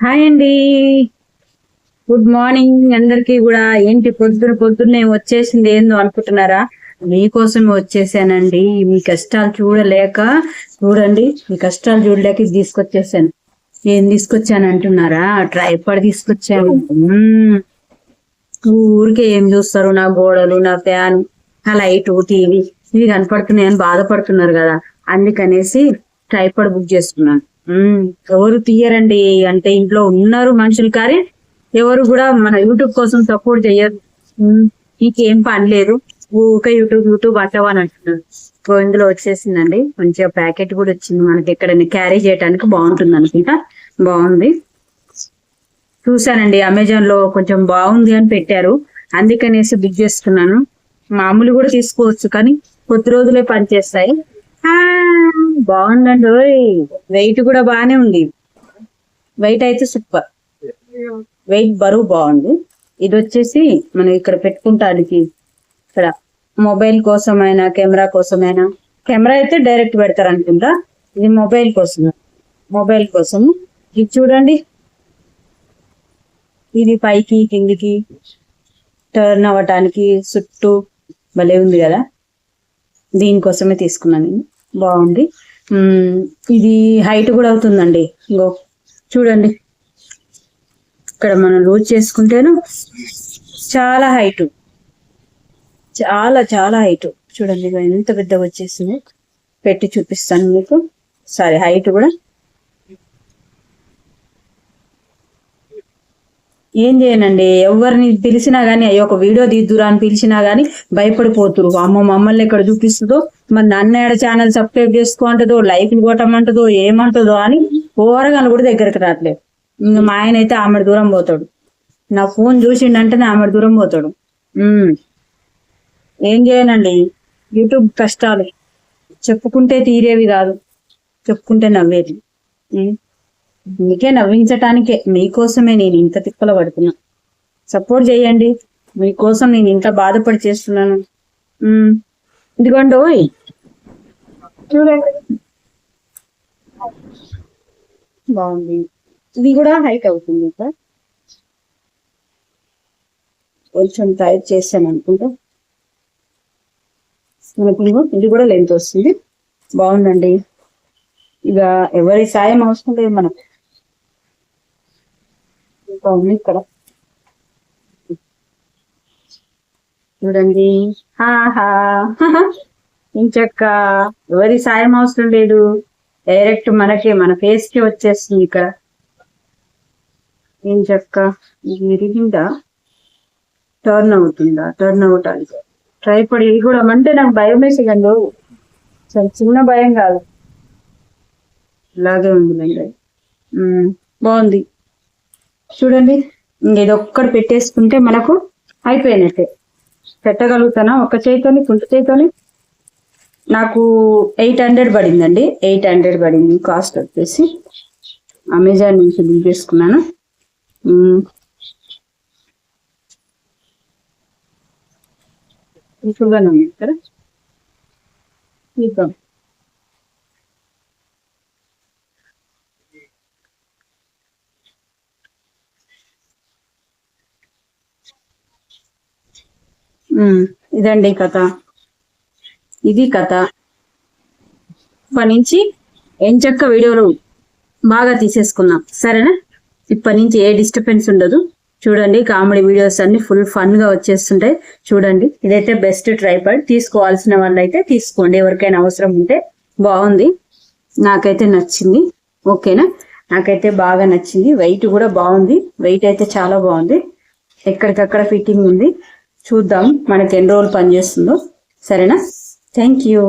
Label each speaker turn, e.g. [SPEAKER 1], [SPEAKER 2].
[SPEAKER 1] Hi అండి. Good morning అందరికి కూడా. ఏంటి పొద్దున్నే వచ్చేసింది ఏందో అనుకుంటున్నారా? మీకోసమే వచ్చేసానండి. మీ కష్టాలు చూడండి, మీ కష్టాలు చూడలేక ఇది తీసుకొచ్చేసాను. ఏం తీసుకొచ్చాను అంటున్నారా? ట్రైపాడ్ తీసుకొచ్చాను. ఊరికే ఏం చూస్తారు? నా గోడలు, నా ఫ్యాన్, నా లైట్, టీవీ ఇవి కనపడుతున్నాయని బాధపడుతున్నారు కదా, అందుకనేసి ట్రైపాడ్ బుక్ చేసుకున్నాను. ఎవరు తీయరండి, అంటే ఇంట్లో ఉన్నారు మనుషులు, కానీ ఎవరు కూడా మన యూట్యూబ్ కోసం సపోర్ట్ చెయ్యరు. నీకేం పని లేదు, ఊరికే యూట్యూబ్ అంటావా అని అంటున్నారు. ఇందులో వచ్చేసిందండి, మంచిగా ప్యాకెట్ కూడా వచ్చింది. మనకి ఎక్కడైనా క్యారీ చేయడానికి బాగుంటుంది అనుకుంటా. బాగుంది, చూసానండి అమెజాన్ లో కొంచెం బాగుంది అని పెట్టారు, అందుకనేసి బుక్ చేసుకున్నాను. మామూలు కూడా తీసుకోవచ్చు, కానీ కొద్ది రోజులే పనిచేస్తాయి. బాగుందండి. వెయిట్ కూడా బాగానే ఉంది. వెయిట్ అయితే సూపర్, వెయిట్ బరువు బాగుంది. ఇది వచ్చేసి మనం ఇక్కడ పెట్టుకుంటానికి, ఇక్కడ మొబైల్ కోసమైనా కెమెరా కోసమైనా, కెమెరా అయితే డైరెక్ట్ పెడతారు అనుకుంటా, ఇది మొబైల్ కోసం. ఇది చూడండి, ఇది పైకి కిందికి టర్న్ అవ్వటానికి చుట్టూ భలే ఉంది కదా, దీనికోసమే తీసుకున్నాను. బాగుంది. ఇది హైట్ కూడా అవుతుందండి. ఇంకో చూడండి, ఇక్కడ మనం లూజ్ చేసుకుంటేను చాలా హైట్, చాలా హైట్. చూడండి ఎంత పెద్దగా వచ్చేసింది. పెట్టి చూపిస్తాను మీకు. సరే, హైట్ కూడా ఏం చేయనండి, ఎవరిని పిలిచినా గానీ, అయ్యో ఒక వీడియో తీద్దురా అని పిలిచినా గానీ భయపడిపోతురు. అమ్మ మమ్మల్ని ఎక్కడ చూపిస్తుందో, మరి నన్ను ఏడ ఛానల్ సబ్స్క్రైబ్ చేసుకోమంటుందో, లైక్లు కొట్టమంటుందో, ఏమంటుందో అని ఓరగాలు కూడా దగ్గరికి రావట్లేదు. ఇంకా మా ఆయన అయితే ఆమెడు దూరం పోతాడు. నా ఫోన్ చూసిండంటే ఆమెడు దూరం పోతాడు. ఏం చేయనండి, యూట్యూబ్ కష్టాలు చెప్పుకుంటే తీరేవి కాదు, చెప్పుకుంటే నవ్వేది. మీకే నవ్వించటానికే, మీకోసమే నేను ఇంత తిప్పల పడుతున్నా. సపోర్ట్ చేయండి, మీకోసం నేను ఇంత బాధపడి చేస్తున్నాను. ఇదిగోండి, చూడండి బాగుంది. ఇది కూడా హైట్ అవుతుంది, కొంచెం టైట్ చేశాను అనుకుంటా. మనకు ఇది కూడా లెంత్ వస్తుంది. బాగుందండి. ఇక ఎవరి సాయం అవసరం లేదు మనకు. ఇక్కడ చూడండి, ఇంచక్క ఎవరి సాయం అవసరం లేదు, డైరెక్ట్ మనకే, మన ఫేస్ కి వచ్చేస్తుంది. ఇక్కడ ఏం చక్క విరిగిందా, టర్న్ అవటానికి ట్రైపాడ్. ఇది కూడా అంటే నాకు భయం వేసేదండి, చిన్న భయం కాదు, ఇలాగే ఉంది. బాగుంది చూడండి. ఇది ఒక్కటి పెట్టేసుకుంటే మనకు అయిపోయినట్టే. పెట్టగలుగుతానా ఒక చేతితోని, కుంటి చేతితోని. నాకు 800 పడిందండి, 800 పడింది. కాస్ట్ వచ్చేసి అమెజాన్ నుంచి బుక్ చేసుకున్నాను. ఎక్కువగానే ఉంది కదా. చూద్దాం. ఇదండి కథ, ఇది కథ. ఇప్పటి నుంచి ఎంచక్క వీడియోలు బాగా తీసేసుకున్నాం, సరేనా? ఇప్పటి నుంచి ఏ డిస్టర్బెన్స్ ఉండదు. చూడండి, కామెడీ వీడియోస్ అన్ని ఫుల్ ఫన్ గా వచ్చేస్తుంటాయి. చూడండి, ఇదైతే బెస్ట్ ట్రైపాడ్. తీసుకోవాల్సిన వాళ్ళు అయితే తీసుకోండి, ఎవరికైనా అవసరం ఉంటే. బాగుంది, నాకైతే నచ్చింది. ఓకేనా? నాకైతే బాగా నచ్చింది. వెయిట్ కూడా బాగుంది, వెయిట్ అయితే చాలా బాగుంది. ఎక్కడికక్కడ ఫిట్టింగ్ ఉంది. చూద్దాం మనకి ఎన్ని రోజులు పనిచేస్తుందో. సరేనా? Thank you.